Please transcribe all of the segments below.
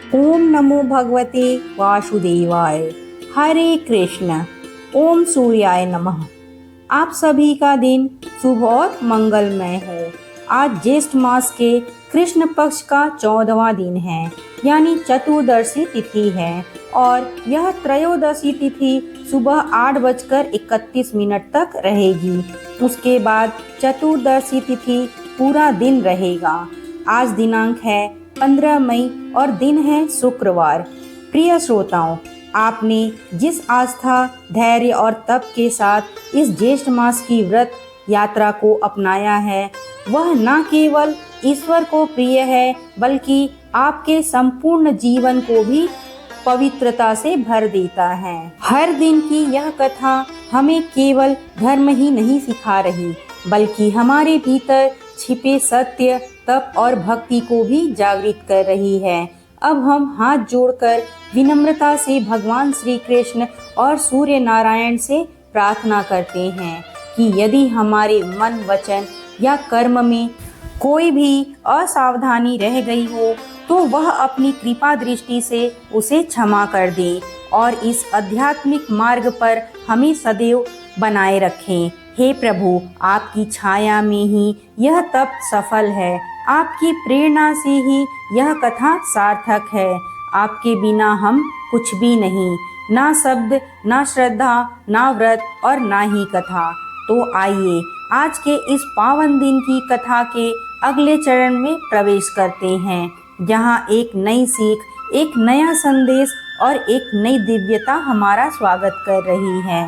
ओम नमो भगवते वासुदेवाय। हरे कृष्ण। ओम सूर्याय नमः। आप सभी का दिन शुभ और मंगलमय हो। आज ज्येष्ठ मास के कृष्ण पक्ष का 14वां दिन है, यानी चतुर्दशी तिथि है और यह त्रयोदशी तिथि सुबह 8:31 तक रहेगी। उसके बाद चतुर्दशी तिथि पूरा दिन रहेगा। आज दिनांक है 15 मई और दिन है शुक्रवार। प्रिय श्रोताओं, आपने जिस आस्था, धैर्य और तप के साथ इस ज्येष्ठ मास की व्रत यात्रा को अपनाया है, वह न केवल ईश्वर को प्रिय है बल्कि आपके संपूर्ण जीवन को भी पवित्रता से भर देता है। हर दिन की यह कथा हमें केवल धर्म ही नहीं सिखा रही, बल्कि हमारे भीतर छिपे सत्य, तप और भक्ति को भी जागृत कर रही है। अब हम हाथ जोड़कर विनम्रता से भगवान श्री कृष्ण और सूर्य नारायण से प्रार्थना करते हैं कि यदि हमारे मन, वचन या कर्म में कोई भी असावधानी रह गई हो तो वह अपनी कृपा दृष्टि से उसे क्षमा कर दे और इस आध्यात्मिक मार्ग पर हमें सदैव बनाए रखें। हे प्रभु, आपकी छाया में ही यह तप सफल है, आपकी प्रेरणा से ही यह कथा सार्थक है। आपके बिना हम कुछ भी नहीं, ना शब्द, ना श्रद्धा, ना व्रत और ना ही कथा। तो आइए आज के इस पावन दिन की कथा के अगले चरण में प्रवेश करते हैं, जहाँ एक नई सीख, एक नया संदेश और एक नई दिव्यता हमारा स्वागत कर रही है।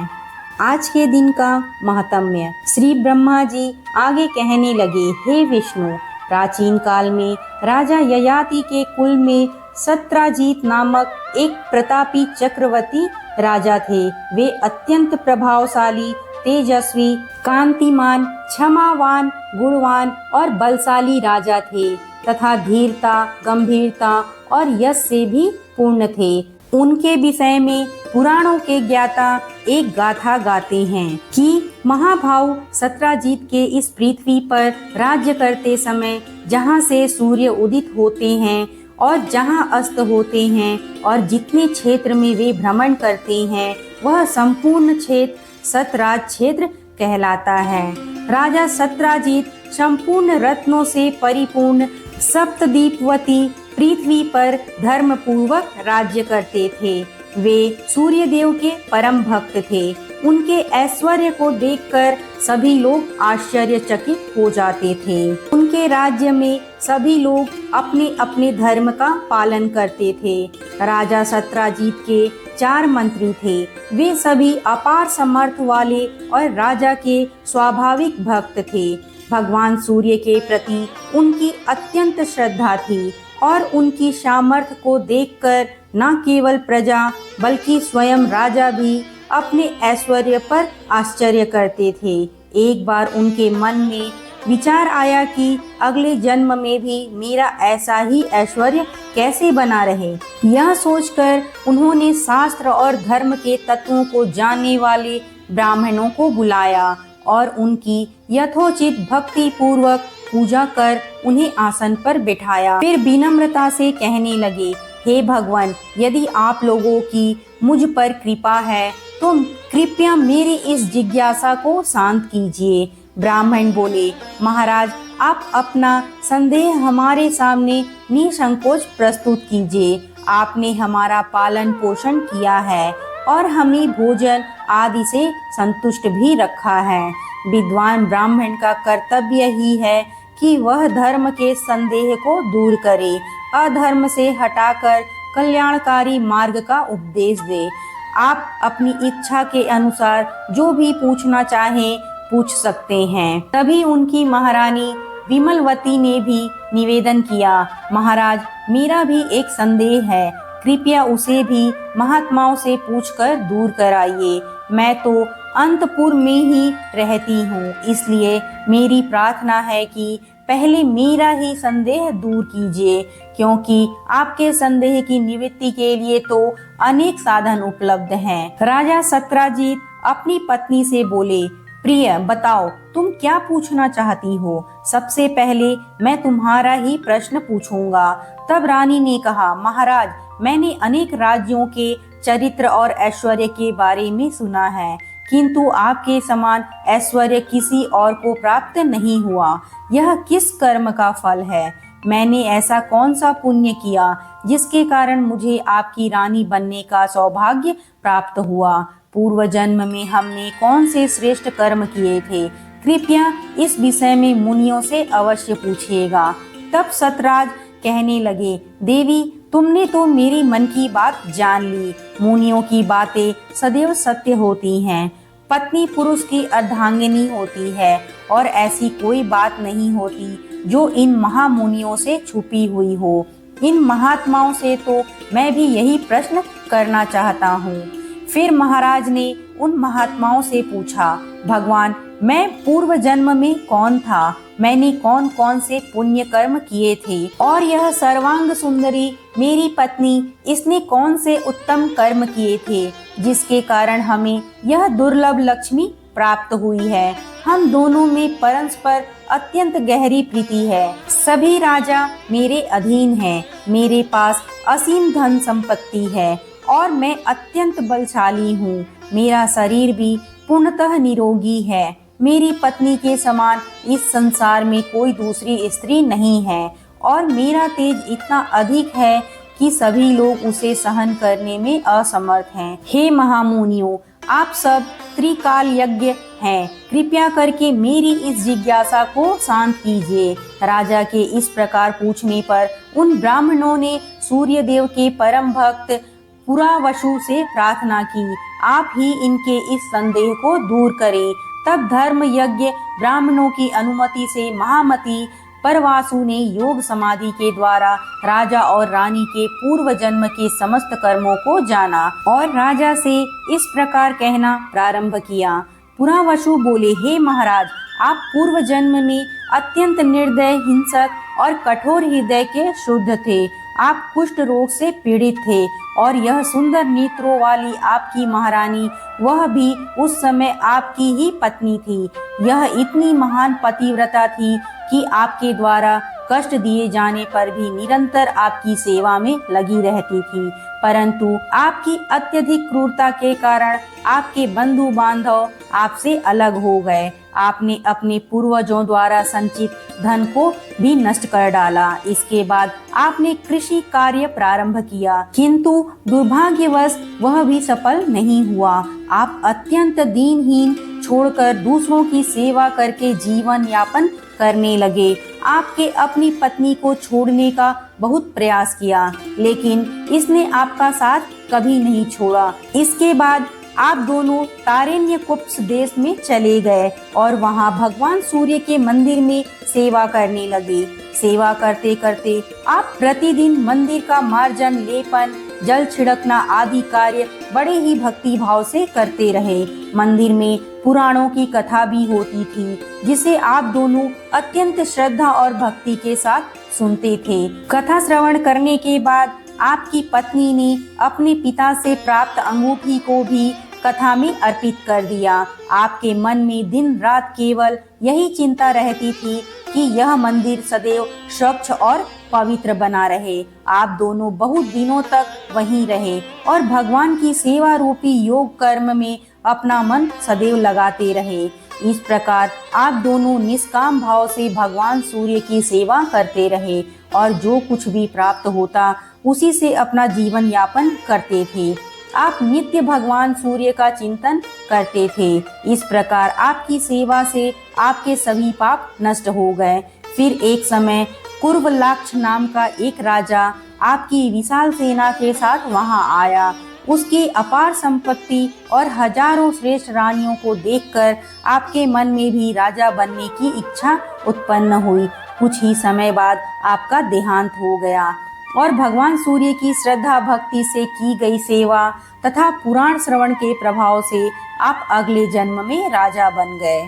आज के दिन का महात्म्य। श्री ब्रह्मा जी आगे कहने लगे, हे विष्णु, प्राचीन काल में राजा ययाति के कुल में सत्राजीत नामक एक प्रतापी चक्रवर्ती राजा थे। वे अत्यंत प्रभावशाली, तेजस्वी, कांतिमान, क्षमावान, गुणवान और बलशाली राजा थे तथा धीरता, गंभीरता और यश से भी पूर्ण थे। उनके विषय में पुराणों के ज्ञाता एक गाथा गाते हैं कि महाभाव सत्राजीत के इस पृथ्वी पर राज्य करते समय जहाँ से सूर्य उदित होते हैं और जहाँ अस्त होते हैं और जितने क्षेत्र में वे भ्रमण करते हैं, वह संपूर्ण क्षेत्र सतराज क्षेत्र कहलाता है। राजा सत्राजीत संपूर्ण रत्नों से परिपूर्ण सप्तद्वीपवती पृथ्वी पर धर्म पूर्वक राज्य करते थे। वे सूर्य देव के परम भक्त थे। उनके ऐश्वर्य को देखकर सभी लोग आश्चर्यचकित हो जाते थे। उनके राज्य में सभी लोग अपने अपने धर्म का पालन करते थे। राजा सत्राजीत के 4 मंत्री थे। वे सभी अपार समर्थ वाले और राजा के स्वाभाविक भक्त थे। भगवान सूर्य के प्रति उनकी अत्यंत श्रद्धा थी और उनकी सामर्थ्य को देखकर न केवल प्रजा बल्कि स्वयं राजा भी अपने ऐश्वर्य पर आश्चर्य करते थे। एक बार उनके मन में विचार आया कि अगले जन्म में भी मेरा ऐसा ही ऐश्वर्य कैसे बना रहे। यह सोचकर उन्होंने शास्त्र और धर्म के तत्वों को जानने वाले ब्राह्मणों को बुलाया और उनकी यथोचित भक्ति पूर्वक पूजा कर उन्हें आसन पर बिठाया। फिर विनम्रता से कहने लगे, हे भगवान, यदि आप लोगों की मुझ पर कृपा है तो कृपया मेरी इस जिज्ञासा को शांत कीजिए। ब्राह्मण बोले, महाराज, आप अपना संदेह हमारे सामने निसंकोच प्रस्तुत कीजिए। आपने हमारा पालन पोषण किया है और हमें भोजन आदि से संतुष्ट भी रखा है। विद्वान ब्राह्मण का कर्तव्य ही है कि वह धर्म के संदेह को दूर करे, अधर्म से हटाकर कल्याणकारी मार्ग का उपदेश दे। आप अपनी इच्छा के अनुसार जो भी पूछना चाहें पूछ सकते हैं। तभी उनकी महारानी विमलवती ने भी निवेदन किया, महाराज, मेरा भी एक संदेह है, कृपया उसे भी महात्माओं से पूछकर दूर कराइए। मैं तो अंतपुर में ही रहती हूँ, इसलिए मेरी प्रार्थना है कि पहले मेरा ही संदेह दूर कीजिए, क्योंकि आपके संदेह की निवृत्ति के लिए तो अनेक साधन उपलब्ध हैं। राजा सत्राजीत अपनी पत्नी से बोले, प्रिय, बताओ तुम क्या पूछना चाहती हो। सबसे पहले मैं तुम्हारा ही प्रश्न पूछूंगा। तब रानी ने कहा, महाराज, मैंने अनेक राज्यों के चरित्र और ऐश्वर्य के बारे में सुना है, किंतु आपके समान ऐश्वर्य किसी और को प्राप्त नहीं हुआ। यह किस कर्म का फल है? मैंने ऐसा कौन सा पुण्य किया जिसके कारण मुझे आपकी रानी बनने का सौभाग्य प्राप्त हुआ? पूर्व जन्म में हमने कौन से श्रेष्ठ कर्म किए थे? कृपया इस विषय में मुनियों से अवश्य पूछिएगा। तब सतराज कहने लगे, देवी, तुमने तो मेरी मन की बात जान ली। मुनियों की बातें सदैव सत्य होती हैं। पत्नी पुरुष की अर्धांगिनी होती है और ऐसी कोई बात नहीं होती जो इन महामुनियों से छुपी हुई हो। इन महात्माओं से तो मैं भी यही प्रश्न करना चाहता हूँ। फिर महाराज ने उन महात्माओं से पूछा, भगवान, मैं पूर्व जन्म में कौन था? मैंने कौन कौन से पुण्य कर्म किए थे? और यह सर्वांग सुंदरी मेरी पत्नी, इसने कौन से उत्तम कर्म किए थे जिसके कारण हमें यह दुर्लभ लक्ष्मी प्राप्त हुई है? हम दोनों में परस्पर अत्यंत गहरी प्रीति है। सभी राजा मेरे अधीन हैं। मेरे पास असीम धन संपत्ति है और मैं अत्यंत बलशाली हूँ। मेरा शरीर भी पूर्णतः निरोगी है। मेरी पत्नी के समान इस संसार में कोई दूसरी स्त्री नहीं है और मेरा तेज इतना अधिक है कि सभी लोग उसे सहन करने में असमर्थ हैं। हे महामुनियों, आप सब त्रिकाल यज्ञ हैं। कृपया करके मेरी इस जिज्ञासा को शांत कीजिए। राजा के इस प्रकार पूछने पर उन ब्राह्मणों ने सूर्य देव के परम भक्त पुरावसु से प्रार्थना की, आप ही इनके इस संदेह को दूर करें। तब धर्म यज्ञ ब्राह्मणों की अनुमति से महामती परवासु ने योग समाधि के द्वारा राजा और रानी के पूर्व जन्म के समस्त कर्मों को जाना और राजा से इस प्रकार कहना प्रारंभ किया। पुरावसु बोले, हे महाराज, आप पूर्व जन्म में अत्यंत निर्दय, हिंसक और कठोर हृदय के शुद्ध थे। आप कुष्ठ रोग से पीड़ित थे और यह सुंदर नेत्रों वाली आपकी महारानी, वह भी उस समय आपकी ही पत्नी थी। यह इतनी महान पतिव्रता थी कि आपके द्वारा कष्ट दिए जाने पर भी निरंतर आपकी सेवा में लगी रहती थी। परंतु आपकी अत्यधिक क्रूरता के कारण आपके बंधु बांधव आपसे अलग हो गए। आपने अपने पूर्वजों द्वारा संचित धन को भी नष्ट कर डाला। इसके बाद आपने कृषि कार्य प्रारंभ किया, किंतु दुर्भाग्यवश वह भी सफल नहीं हुआ। आप अत्यंत दीनहीन छोड़कर दूसरों की सेवा करके जीवन यापन करने लगे। आपके अपनी पत्नी को छोड़ने का बहुत प्रयास किया, लेकिन इसने आपका साथ कभी नहीं छोड़ा। इसके बाद आप दोनों तारण्यकुप्स देश में चले गए और वहां भगवान सूर्य के मंदिर में सेवा करने लगे। सेवा करते करते आप प्रतिदिन मंदिर का मार्जन, लेपन, जल छिड़कना आदि कार्य बड़े ही भक्ति भाव से करते रहे। मंदिर में पुराणों की कथा भी होती थी, जिसे आप दोनों अत्यंत श्रद्धा और भक्ति के साथ सुनते थे। कथा श्रवण करने के बाद आपकी पत्नी ने अपने पिता से प्राप्त अंगूठी को भी कथा में अर्पित कर दिया। आपके मन में दिन रात केवल यही चिंता रहती थी कि यह मंदिर सदैव स्वच्छ और पवित्र बना रहे। आप दोनों बहुत दिनों तक वहीं रहे और भगवान की सेवा रूपी योग कर्म में अपना मन सदैव लगाते रहे। इस प्रकार आप दोनों निष्काम भाव से भगवान सूर्य की सेवा करते रहे और जो कुछ भी प्राप्त होता उसी से अपना जीवन यापन करते थे। आप नित्य भगवान सूर्य का चिंतन करते थे। इस प्रकार आपकी सेवा से आपके सभी पाप नष्ट हो गए। फिर एक समय कुर्वलाक्ष नाम का एक राजा आपकी विशाल सेना के साथ वहां आया। उसकी अपार संपत्ति और हजारों श्रेष्ठ रानियों को देखकर आपके मन में भी राजा बनने की इच्छा उत्पन्न हुई। कुछ ही समय बाद आपका देहांत हो गया और भगवान सूर्य की श्रद्धा भक्ति से की गई सेवा तथा पुराण श्रवण के प्रभाव से आप अगले जन्म में राजा बन गए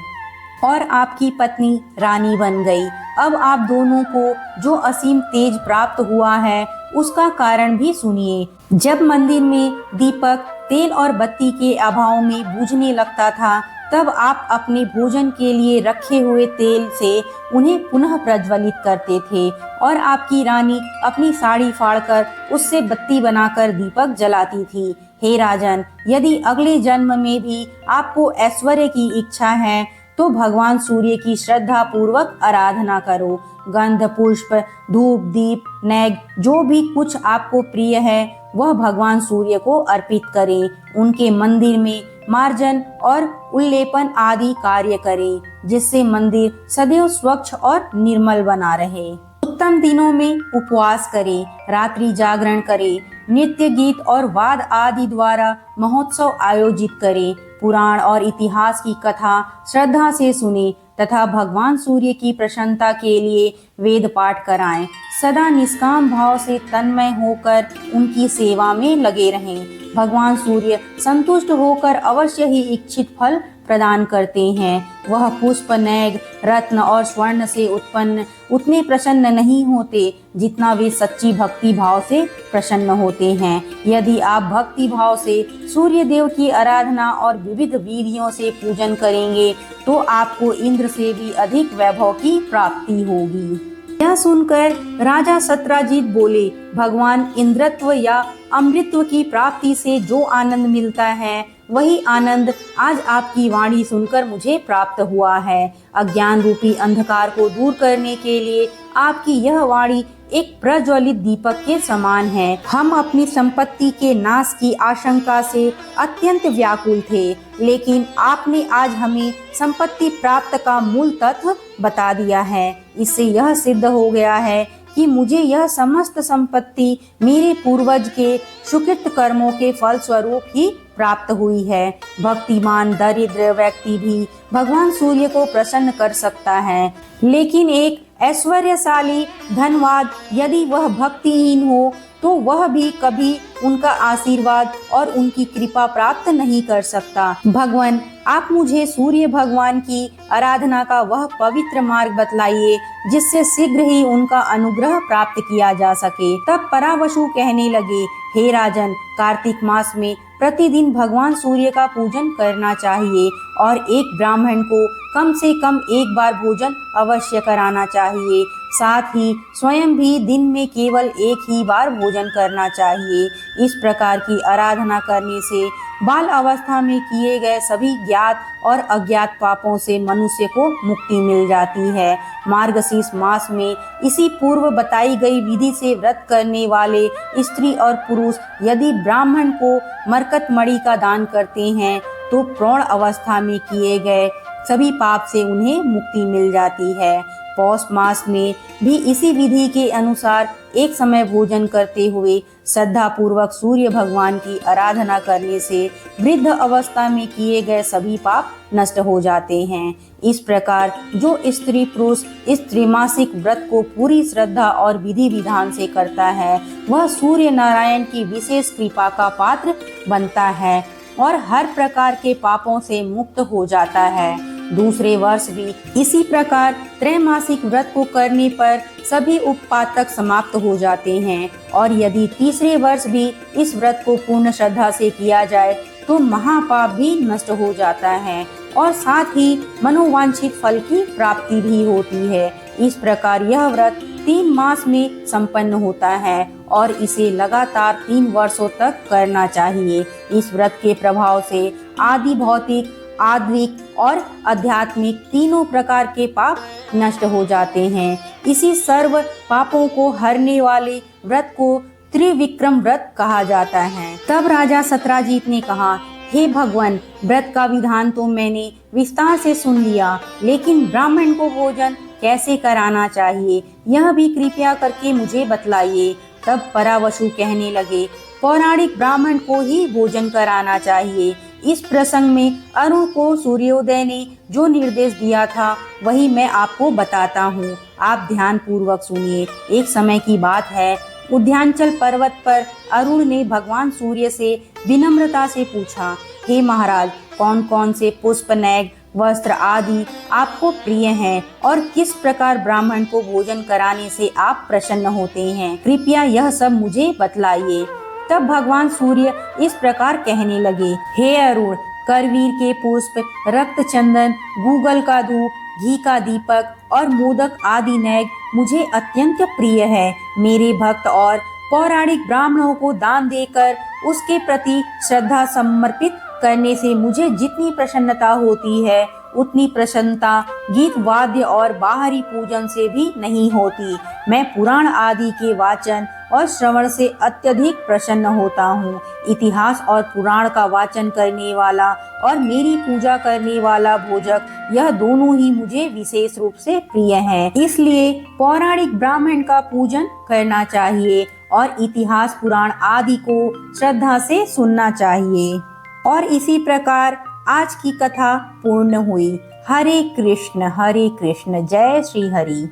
और आपकी पत्नी रानी बन गई। अब आप दोनों को जो असीम तेज प्राप्त हुआ है उसका कारण भी सुनिए। जब मंदिर में दीपक तेल और बत्ती के अभाव में बुझने लगता था, तब आप अपने भोजन के लिए रखे हुए तेल से उन्हें पुनः प्रज्वलित करते थे और आपकी रानी अपनी साड़ी फाड़कर उससे बत्ती बनाकर दीपक जलाती थी। हे राजन, यदि अगले जन्म में भी आपको ऐश्वर्य की इच्छा है तो भगवान सूर्य की श्रद्धा पूर्वक आराधना करो। गंध, पुष्प, धूप, दीप, नैग जो भी कुछ आपको प्रिय है वह भगवान सूर्य को अर्पित करें। उनके मंदिर में मार्जन और उल्लेपन आदि कार्य करें जिससे मंदिर सदैव स्वच्छ और निर्मल बना रहे। उत्तम दिनों में उपवास करें, रात्रि जागरण करें, नृत्य, गीत और वाद आदि द्वारा महोत्सव आयोजित करें, पुराण और इतिहास की कथा श्रद्धा से सुने तथा भगवान सूर्य की प्रसन्नता के लिए वेद पाठ कराएं। सदा निष्काम भाव से तन्मय होकर उनकी सेवा में लगे रहें। भगवान सूर्य संतुष्ट होकर अवश्य ही इच्छित फल प्रदान करते हैं। वह पुष्प, नैग, रत्न और स्वर्ण से उत्पन्न उतने प्रसन्न नहीं होते जितना वे सच्ची भक्ति भाव से प्रसन्न होते हैं। यदि आप भक्ति भाव से सूर्य देव की आराधना और विविध विधियों से पूजन करेंगे तो आपको इंद्र से भी अधिक वैभव की प्राप्ति होगी। यह सुनकर राजा सत्राजित बोले, भगवान इंद्रत्व या अमृतत्व की प्राप्ति से जो आनंद मिलता है वही आनंद आज आपकी वाणी सुनकर मुझे प्राप्त हुआ है। अज्ञान रूपी अंधकार को दूर करने के लिए आपकी यह वाणी एक प्रज्वलित दीपक के समान है। हम अपनी संपत्ति के नाश की आशंका से अत्यंत व्याकुल थे, लेकिन आपने आज हमें संपत्ति प्राप्त का मूल तत्व बता दिया है। इससे यह सिद्ध हो गया है कि मुझे यह समस्त संपत्ति मेरे पूर्वज के सुकृत कर्मों के फल स्वरूप ही प्राप्त हुई है। भक्तिमान दरिद्र व्यक्ति भी भगवान सूर्य को प्रसन्न कर सकता है, लेकिन एक ऐश्वर्यशाली धनवान यदि वह भक्तिहीन हो तो वह भी कभी उनका आशीर्वाद और उनकी कृपा प्राप्त नहीं कर सकता। भगवान, आप मुझे सूर्य भगवान की आराधना का वह पवित्र मार्ग बतलाइए जिससे शीघ्र ही उनका अनुग्रह प्राप्त किया जा सके। तब परावशु कहने लगे, हे राजन, कार्तिक मास में प्रतिदिन भगवान सूर्य का पूजन करना चाहिए और एक ब्राह्मण को कम से कम एक बार भोजन अवश्य कराना चाहिए। साथ ही स्वयं भी दिन में केवल एक ही बार भोजन करना चाहिए। इस प्रकार की आराधना करने से बाल अवस्था में किए गए सभी ज्ञात और अज्ञात पापों से मनुष्य को मुक्ति मिल जाती है। मार्गशीर्ष मास में इसी पूर्व बताई गई विधि से व्रत करने वाले स्त्री और पुरुष यदि ब्राह्मण को मरकत मणि का दान करते हैं तो प्रौढ़ अवस्था में किए गए सभी पाप से उन्हें मुक्ति मिल जाती है। पौष मास में भी इसी विधि के अनुसार एक समय भोजन करते हुए श्रद्धा पूर्वक सूर्य भगवान की आराधना करने से वृद्ध अवस्था में किए गए सभी पाप नष्ट हो जाते हैं। इस प्रकार जो स्त्री पुरुष इस त्रैमासिक व्रत को पूरी श्रद्धा और विधि विधान से करता है वह सूर्य नारायण की विशेष कृपा का पात्र बनता है और हर प्रकार के पापों से मुक्त हो जाता है। दूसरे वर्ष भी इसी प्रकार त्रैमासिक व्रत को करने पर सभी उपपातक समाप्त हो जाते हैं और यदि तीसरे वर्ष भी इस व्रत को पूर्ण श्रद्धा से किया जाए तो महापाप भी नष्ट हो जाता है और साथ ही मनोवांछित फल की प्राप्ति भी होती है। इस प्रकार यह व्रत 3 मास में संपन्न होता है और इसे लगातार 3 वर्षों तक करना चाहिए। इस व्रत के प्रभाव से आदि भौतिक, आध्विक और आध्यात्मिक तीनों प्रकार के पाप नष्ट हो जाते हैं। इसी सर्व पापों को हरने वाले व्रत को त्रिविक्रम व्रत कहा जाता है। तब राजा सत्राजित ने कहा, हे भगवान, व्रत का विधान तो मैंने विस्तार से सुन लिया, लेकिन ब्राह्मण को भोजन कैसे कराना चाहिए यह भी कृपया करके मुझे बतलाइए। तब परावशु कहने लगे, पौराणिक ब्राह्मण को ही भोजन कराना चाहिए। इस प्रसंग में अरुण को सूर्योदय ने जो निर्देश दिया था वही मैं आपको बताता हूँ। आप ध्यान पूर्वक सुनिए। एक समय की बात है, उद्यानचल पर्वत पर अरुण ने भगवान सूर्य से विनम्रता से पूछा, हे महाराज, कौन कौन से पुष्प, नैग, वस्त्र आदि आपको प्रिय हैं और किस प्रकार ब्राह्मण को भोजन कराने से आप प्रसन्न होते हैं, कृपया यह सब मुझे बतलाइए। तब भगवान सूर्य इस प्रकार कहने लगे, हे अरुण, करवीर के पुष्प, रक्त चंदन, गूगल का धूप, घी का दीपक और मोदक आदि नैग मुझे अत्यंत प्रिय है। मेरे भक्त और पौराणिक ब्राह्मणों को दान देकर उसके प्रति श्रद्धा समर्पित करने से मुझे जितनी प्रसन्नता होती है उतनी प्रसन्नता गीत वाद्य और बाहरी पूजन से भी नहीं होती। मैं पुराण आदि के वाचन और श्रवण से अत्यधिक प्रसन्न होता हूँ। इतिहास और पुराण का वाचन करने वाला और मेरी पूजा करने वाला भोजक, यह दोनों ही मुझे विशेष रूप से प्रिय हैं। इसलिए पौराणिक ब्राह्मण का पूजन करना चाहिए और इतिहास पुराण आदि को श्रद्धा से सुनना चाहिए। और इसी प्रकार आज की कथा पूर्ण हुई। हरे कृष्ण जय श्री हरि।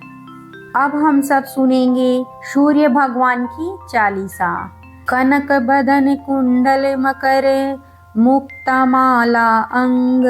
अब हम सब सुनेंगे सूर्य भगवान की चालीसा। कनक बदन कुंडल मकर, मुक्ता माला अंग,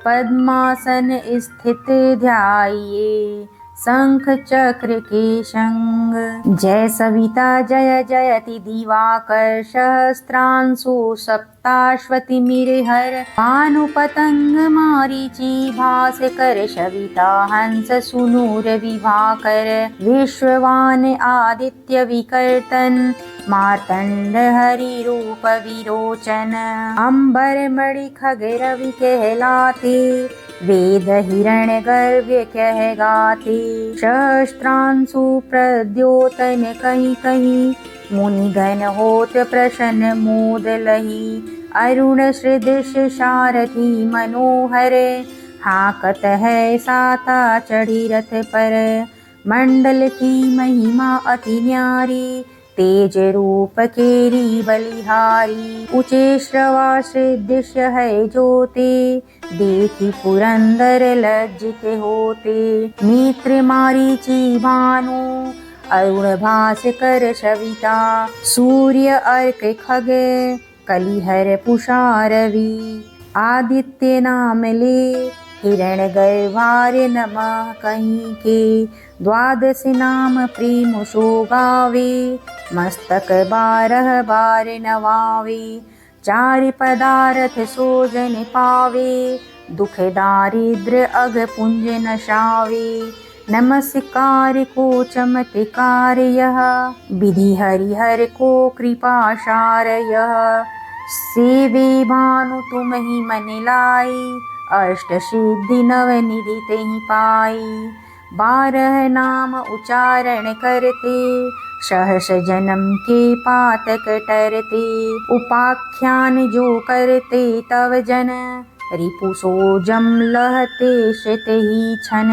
पद्मासन स्थित ध्याये, शंख चक्र के संग। जय सविता जय जयति दिवाकर, सहस्त्रांशु सप्ताश्वति मिरहर, भानु पतंग मारीचि भास्कर, सविता हंस सुनूर विभाकर, विश्ववान आदित्य विकर्तन, मार्तंड हरि रूप विरोचन। अंबर मणि खग रवि कहलाते, वेद हिरण गर्भ कहगाते, सहस्त्रांशु प्रद्योतन कहीं कहीं, मुनिगण होत प्रसन्न मोद लही। अरुण सदृश सारथी मनोहर, हाकत है साता चढ़ी रथ पर। मंडल की महिमा अति न्यारी, तेज रूप केरी बलिहारी। ऊंचे श्रवा सदृश है ज्योति, देखी पुरंदर लज्जित होते। नेत्र मारीचि भानु, अरुण भास्कर सविता, सूर्य अर्क खग, कलिहर पुषा रवि। आदित्य नाम ले, हिरण गर्भार्य नमः कहीं के। द्वादश नाम प्रेम सो गावे, मस्तक 12 बार नवावे। 4 पदार्थ सो जन पावे, दुख दारिद्र अग पुंज नशावे। नमस्कार को चमत्कार यह, विधि हरिहर को कृपा सार यह। सेवे भानु तुम ही मन लाई, अष्ट सिद्धि नव निधि तेहि पाई। 12 नाम उच्चारण करते, सहस जन्म के पातक टरते। उपाख्यान जो करते तव जन, रिपु सो जम लहते शित ही छन।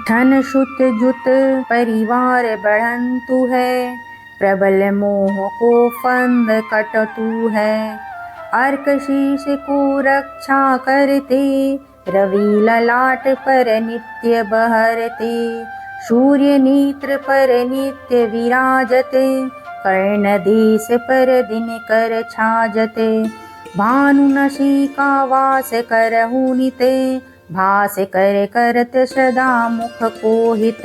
धन सुत जुत परिवार बढ़ंतु है, प्रबल मोह को फंद कटतु है। अर्क शीश को रक्षा करते, रवि ललाट पर नित्य बहरते। सूर्य नेत्र पर नित्य विराजते, कर्ण देश पर दिन कर छाजते। भानु नसिका वास करहु नित, भास कर करत सदा मुख को हित।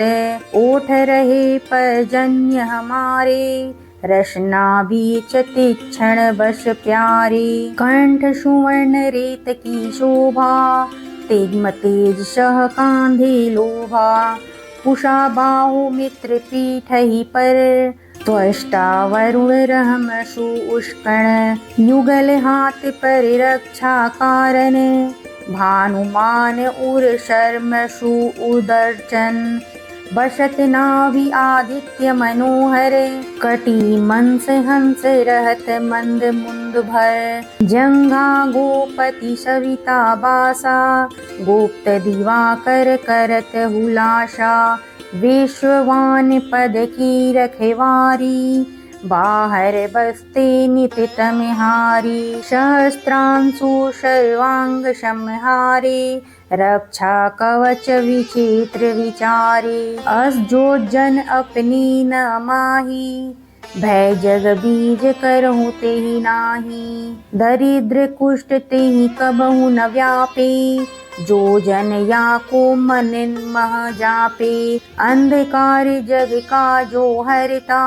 ओठ रहे पर्जन्य हमारे, रसना बीच तीक्षण बस प्यारे। कंठ सुवर्ण रेत की शोभा, तेग्म तेज सह कांधे लोभा। कुशा बाहु मित्र पीठ ही पर, त्वष्टा वरुण रहम सुउष्कण। युगल हाथ पर रक्षा कारण, भानुमान उर शर्म सुउदर्शन। बसत नाभि आदित्य मनोहर, कटी मंस हंस रहत मंद मुंद भर। जंघा गोपति सविता बासा, गुप्त दिवाकर करत हुलासा। विश्ववान पद की रखवारी, बाहर बसते नित तमहारी। सहस्त्रांशु सर्वांग समहारे, रक्षा कवच विचित्र विचारे। अस जो जन अपनी न माही, भय जग बीज करहु तेहि नाही। दरिद्र कुष्ठ तेहि कबहु न व्यापे, जो जन या को मन मह जापे। अंधकार जग का जो हरता,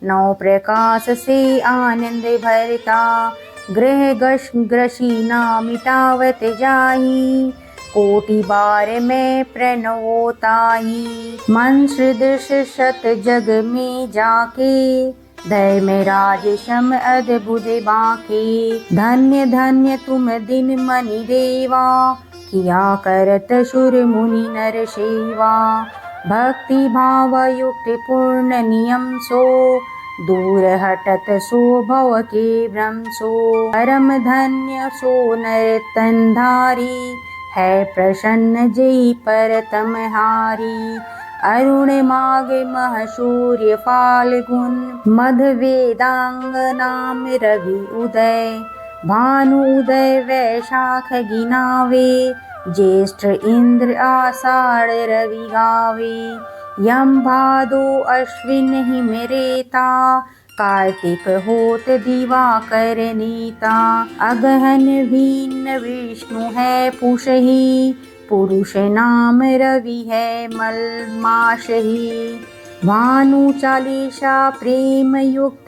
नौ प्रकाश से आनंद भरता। ग्रह ग्रसी ना मिटावत जाही, कोटि बार मैं प्रणवोताही। मन सदृश शत जग में जाके, धर्म राज सम अद्भुत बाके। धन्य धन्य तुम दिन मनि देवा, किया करत सुर मुनि नर सेवा। भक्ति भाव युक्त पूर्ण नियम सो, दूर हटत सो भव के भ्रम सो। परम धन्य सो नर तन धारी, है प्रसन्न जय पर तमहारी। अरुण माग मह सूर्य फाल्गुन, मध वेदांग नाम रवि उदय। भानु उदय वैशाख गिनावे, ज्येष्ठ इंद्र आषाढ़ रवि गावे। यम भादो अश्विन हिम रेता, कार्तिक होत दिवाकर नीता। अगहन भिन्न विष्णु है पुषहि, पुरुष नाम रवि है मल मासहि। भानु चालीसा प्रेम युक्त,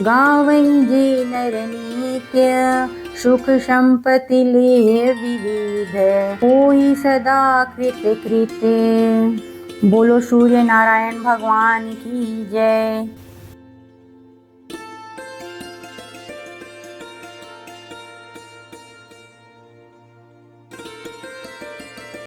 गावई जे नर नित्य। सुख संपत्ति ले विविध, होई सदा कृत कृत्य। बोलो सूर्य नारायण भगवान की जय।